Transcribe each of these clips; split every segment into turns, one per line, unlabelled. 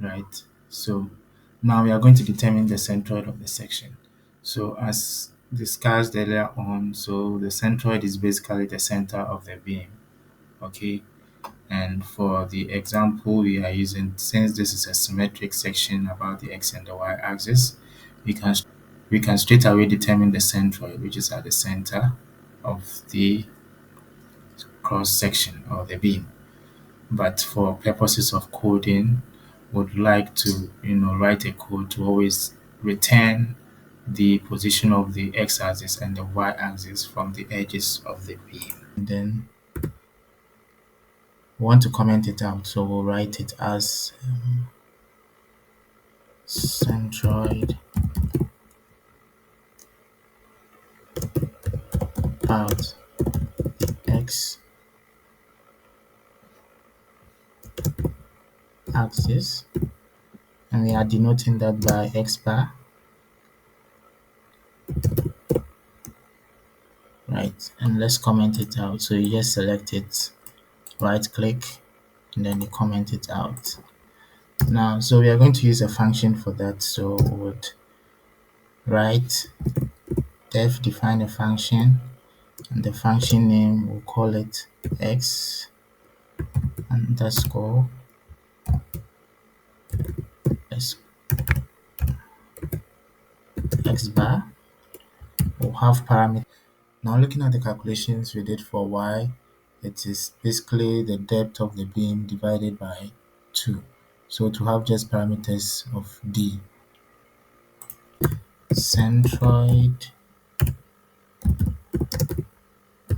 right? So now we are going to determine the centroid of the section. So as discussed earlier on, so the centroid is basically the center of the beam, okay? And for the example we are using, since this is a symmetric section about the x and the y axis, we can we can straight away determine the centroid, which is at the center of the cross section or the beam. But for purposes of coding, would like to write a code to always return the position of the x-axis and the y-axis from the edges of the beam. And then we want to comment it out, so we'll write it as centroid out x axis, and we are denoting that by x bar, right? And let's comment it out. So you just select it, right click, and then you comment it out. Now, so we are going to use a function for that. So we would write define a function, and the function name, we'll call it x underscore x, x bar. We'll have parameter. Now looking at the calculations we did for y, it is basically the depth of the beam divided by 2. So to have just parameters of d, centroid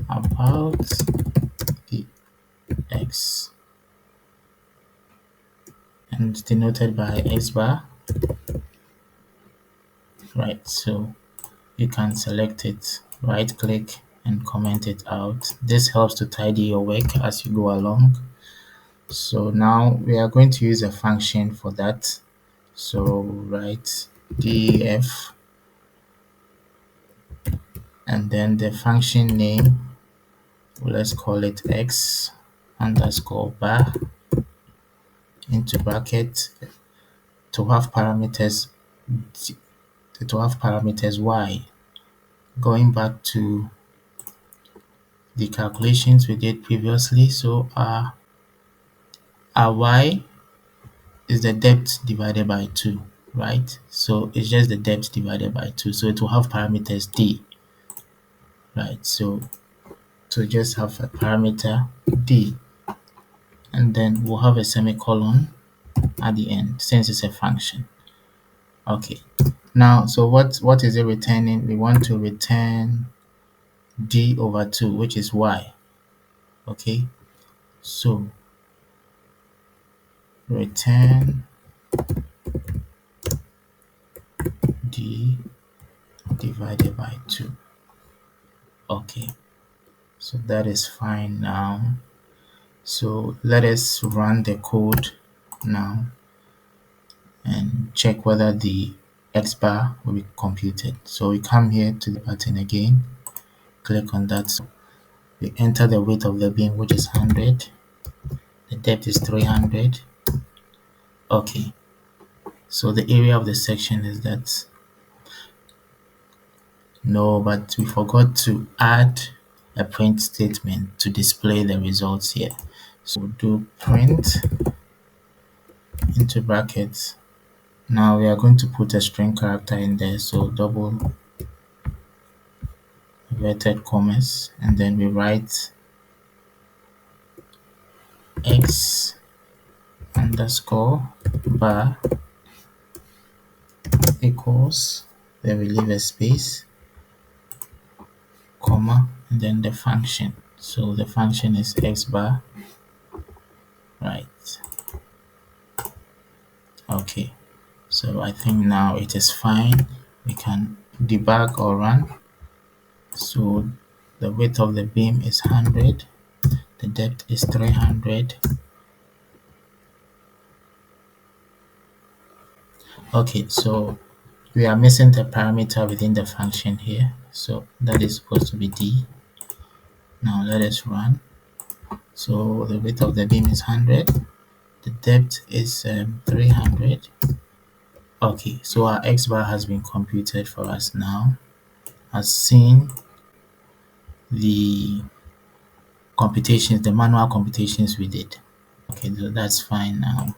about the x, and denoted by x bar, right? So you can select it, right click, and comment it out. This helps to tidy your work as you go along. So now we are going to use a function for that. So write def, and then the function name, let's call it x underscore bar into bracket, to have parameters y. Going back to the calculations we did previously, so our y is the depth divided by 2, right? So it's just the depth divided by 2, so it will have parameters d, right? So to just have a parameter d, and then we'll have a semicolon at the end since it's a function. Okay, now so what is it returning? We want to return d over 2, which is y. Okay, so return d divided by 2. Okay, so that is fine now. So let us run the code now and check whether the x bar will be computed. So we come here to the button again, click on that. So we enter the width of the beam, which is 100, the depth is 300. Okay, so the area of the section is that. No, but we forgot to add a print statement to display the results here. So we'll do print into brackets. Now we are going to put a string character in there, so double inverted commas, and then we write x underscore bar equals, then we leave a space, comma, and then the function. So the function is x bar, right? Okay, so I think now it is fine. We can debug or run. So the width of the beam is 100, the depth is 300. Okay, so we are missing the parameter within the function here, so that is supposed to be d. Now let us run. So the width of the beam is 100, The depth is 300. Okay, so our x bar has been computed for us now. As seen, the computations, the manual computations we did. Okay, so that's fine now.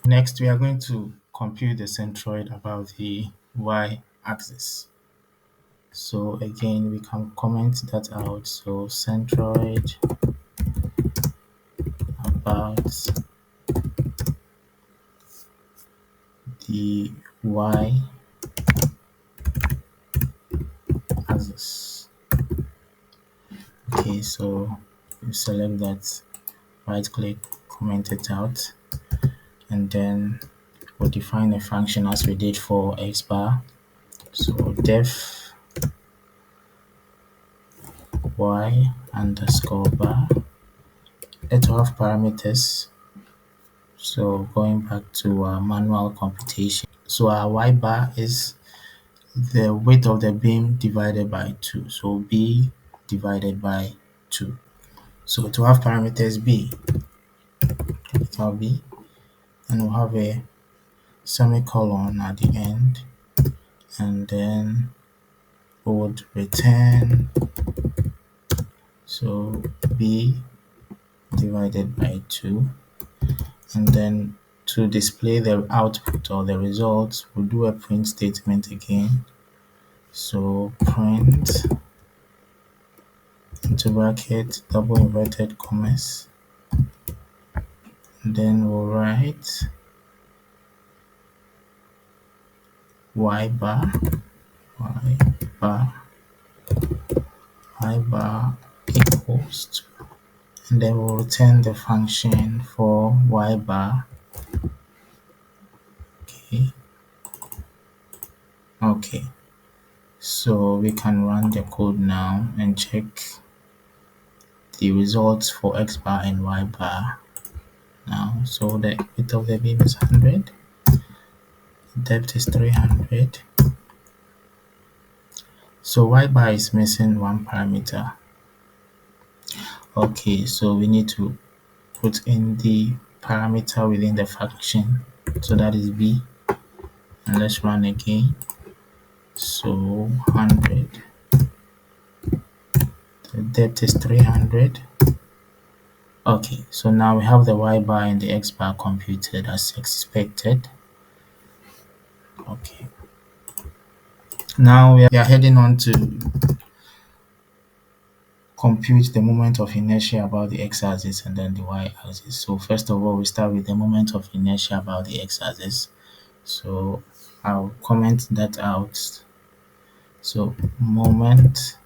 Next, we are going to compute the centroid about the y-axis. So again, we can comment that out. So centroid about the y-axis. Okay, so you select that, right click, comment it out, and then we'll define a function as we did for x bar. So def y underscore bar. It will have parameters. So going back to our manual computation. So our y bar is the width of the beam divided by 2. So b divided by 2. So to have parameters b, capital B, and we'll have a semicolon at the end, and then we would return so b divided by 2, and then to display the output or the results, we'll do a print statement again. So print into bracket double inverted commas, and then we'll write y bar y bar y bar equals to, and then we'll return the function for y bar. Okay, so we can run the code now and check the results for x bar and y bar now. So the width of the beam is 100, depth is 300. So y bar is missing one parameter. Okay, so we need to put in the parameter within the function. So that is b, and let's run again. So 100, the depth is 300. Okay, so now we have the y bar and the x bar computed as expected. Okay, now we are heading on to compute the moment of inertia about the x-axis and then the y-axis. So first of all, we start with the moment of inertia about the x-axis. So I'll comment that out. So moment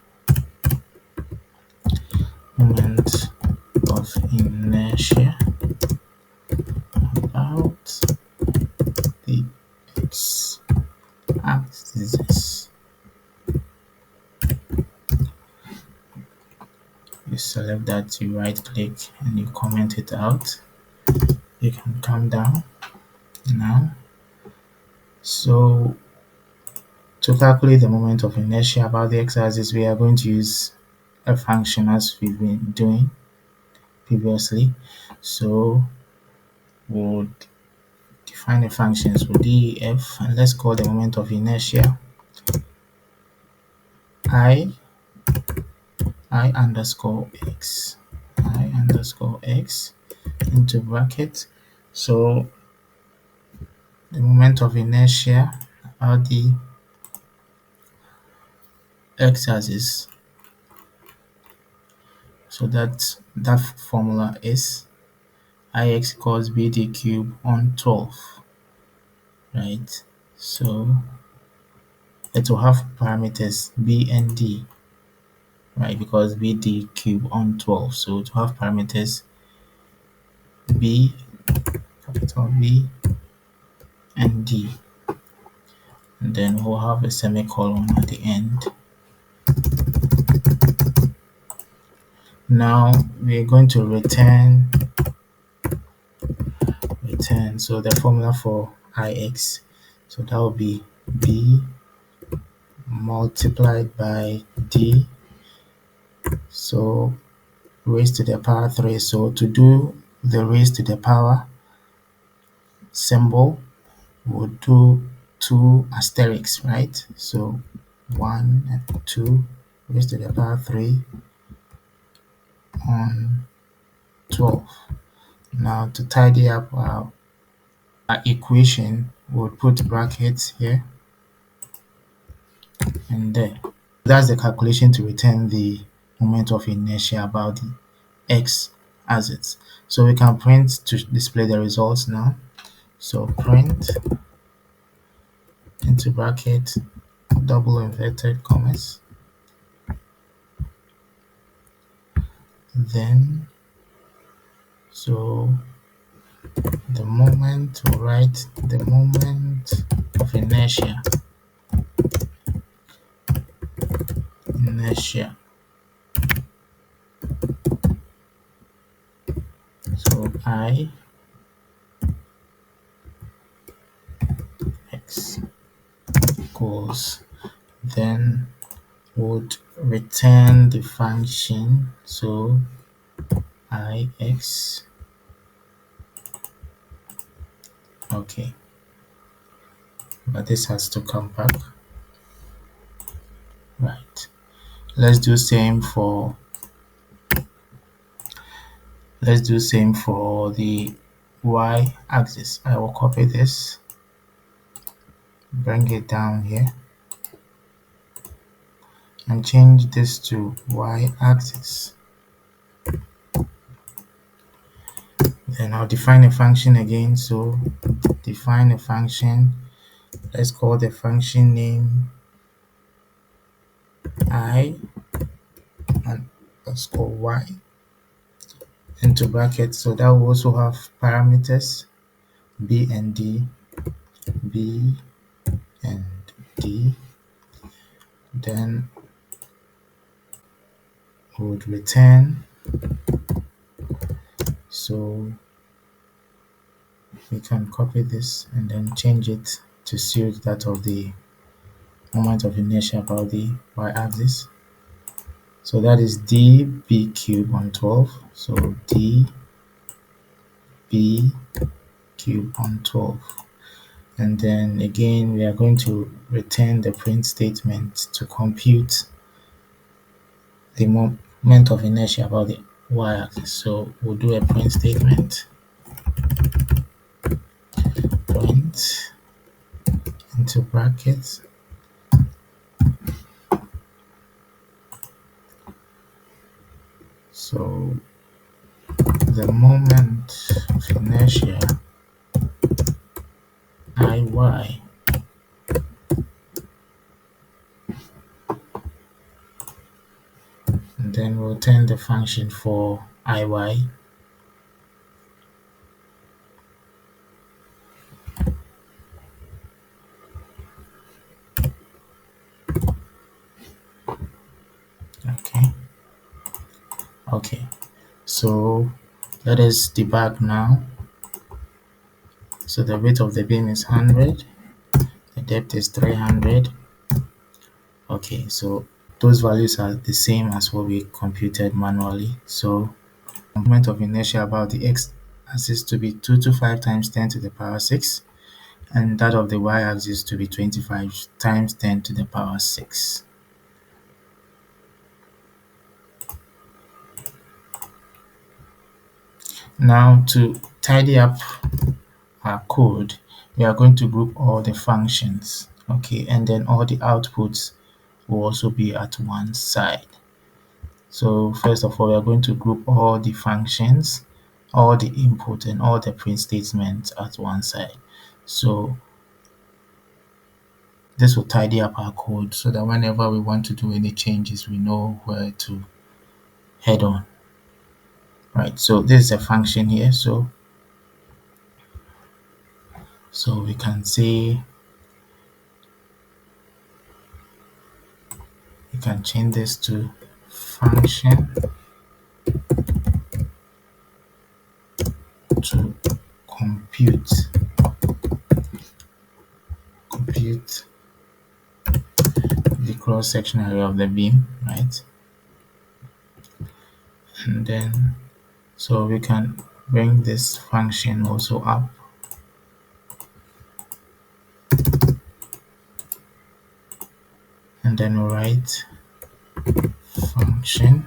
of inertia about the x-axis. You select that, you right click, and you comment it out. You can come down now. So to calculate the moment of inertia about the x-axis, we are going to use a function as we've been doing previously. So we'll define the functions with def, and let's call the moment of inertia i underscore x, into bracket. So the moment of inertia about the x-axis, so that formula is ix equals bd cube on 12, right? So it will have parameters b and d, right? Because bd cube on 12, so it will have parameters b, capital B, and d, and then we'll have a semicolon at the end. Now we're going to return, so the formula for ix, so that will be b multiplied by d, so raised to the power 3. So to do the raised to the power, symbol, we'll do two asterisks, right? So 1 and 2 raised to the power 3 on 12. Now to tidy up our equation, we'll put brackets here and there. That's the calculation to return the moment of inertia about the x-axis. So we can print to display the results now. So print into bracket double inverted commas, then so the moment, we'll write the moment of inertia. So I x equals, then would return the function, so ix. Okay, but this has to come back, right? Let's do same for the y-axis. I will copy this, bring it down here, and change this to y-axis. Then I'll define a function again. So define a function. Let's call the function name I and let's call y into brackets. So that will also have parameters b and d, b and d. Then would return. So we can copy this and then change it to suit that of the moment of inertia about the y-axis. So that is db cube on 12. So db cube on 12. And then again, we are going to return the print statement to compute the moment of inertia about the y-axis. So we'll do a print statement, print into brackets, so the moment of inertia Iy, and then we'll return the function for Iy. Okay, so let us debug now. So the width of the beam is 100, the depth is 300. Okay, so those values are the same as what we computed manually. So moment of inertia about the x-axis to be 225 times 10 to the power 6, and that of the y-axis to be 25 times 10 to the power 6. Now to tidy up our code, we are going to group all the functions, okay, and then all the outputs will also be at one side. So first of all, we are going to group all the functions, all the input, and all the print statements at one side. So this will tidy up our code so that whenever we want to do any changes, we know where to head on. Right, so this is a function here. So we can say, we can change this to function to compute the cross-section area of the beam, right? And then so we can bring this function also up then we'll write function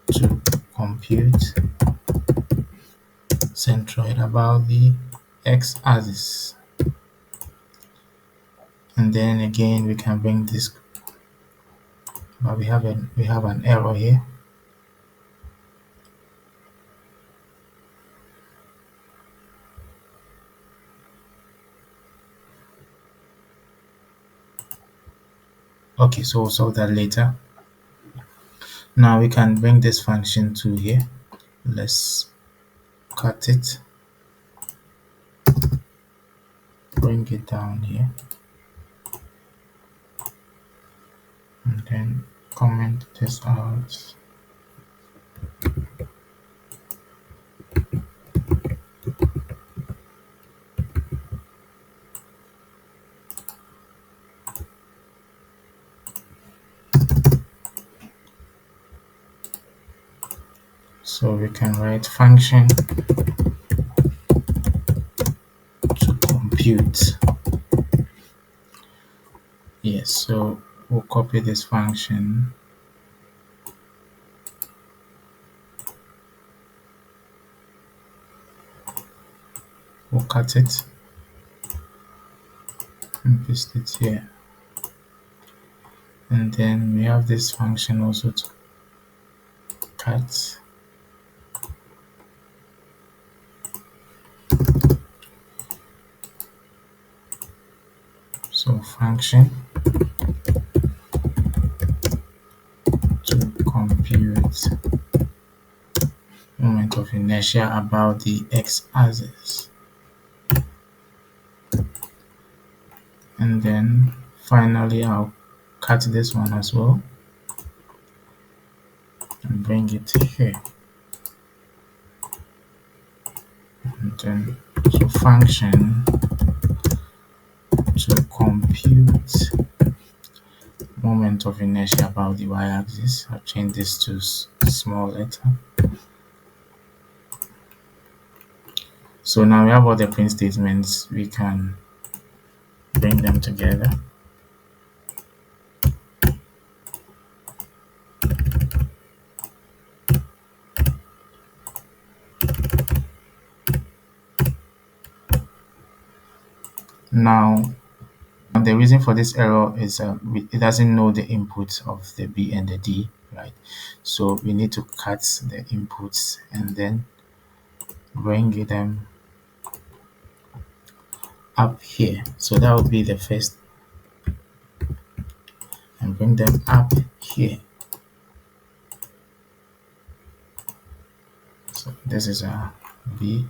to compute centroid about the x-axis. And then again we can bring this, but we have an error here. Okay, so we'll solve that later. Now we can bring this function to here. Let's cut it, bring it down here, and then comment this out. So we can write function to compute. Yes, so we'll copy this function, we'll cut it and paste it here. And then we have this function also to cut. So function to compute moment of inertia about the x-axis. And then finally I'll cut this one as well and bring it here. And then so function to compute moment of inertia about the y-axis. I'll change this to small letter. So now we have all the print statements. We can bring them together. Now the reason for this error is it doesn't know the inputs of the B and the D, right? So we need to cut the inputs and then bring them up here. So that would be the first, and bring them up here. So this is a B.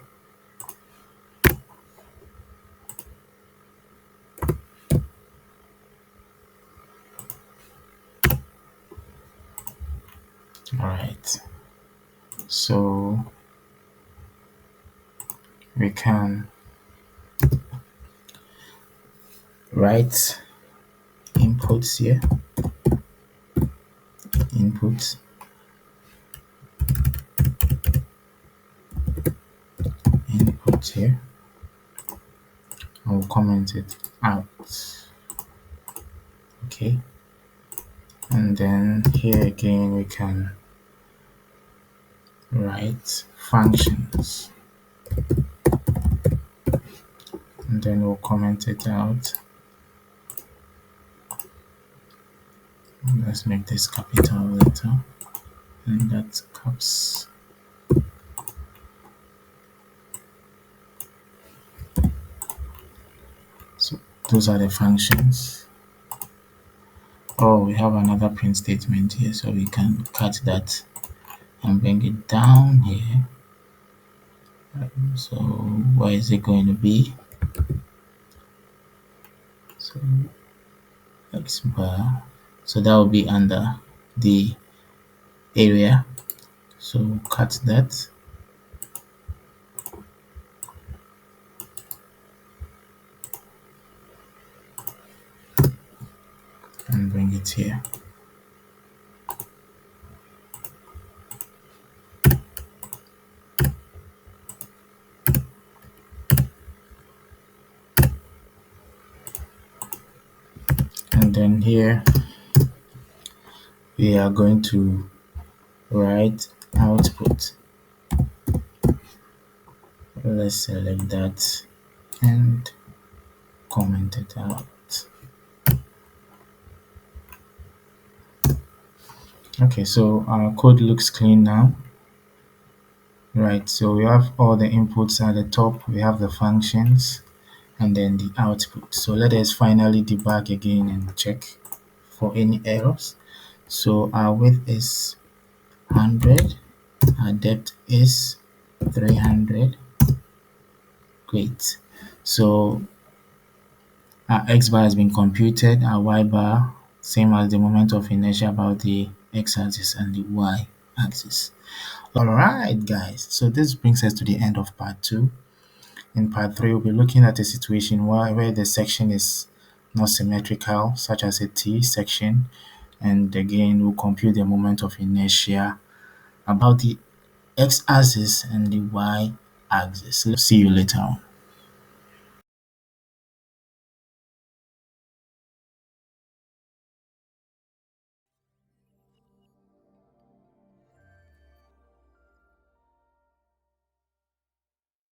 Alright, so we can write inputs here, inputs, input here. I'll comment it out. Okay, and then here again we can write functions, and then we'll comment it out. Let's make this capital letter, and that's caps. So those are the functions. Oh, we have another print statement here, so we can cut that and bring it down here. So where is it going to be? So x bar, so that will be under the area, so cut that and bring it here. And then here we are going to write output. Let's select that and comment it out. Okay, so our code looks clean now. Right, so we have all the inputs at the top, we have the functions, and then the output. So let us finally debug again and check for any errors. So our width is 100, our depth is 300. Great. So our x bar has been computed, our y bar same as the moment of inertia about the x-axis and the y-axis. Alright guys, so this brings us to the end of part 2. In part 3, we'll be looking at a situation where the section is not symmetrical, such as a T section, and again we'll compute the moment of inertia about the x-axis and the y-axis. See you later on.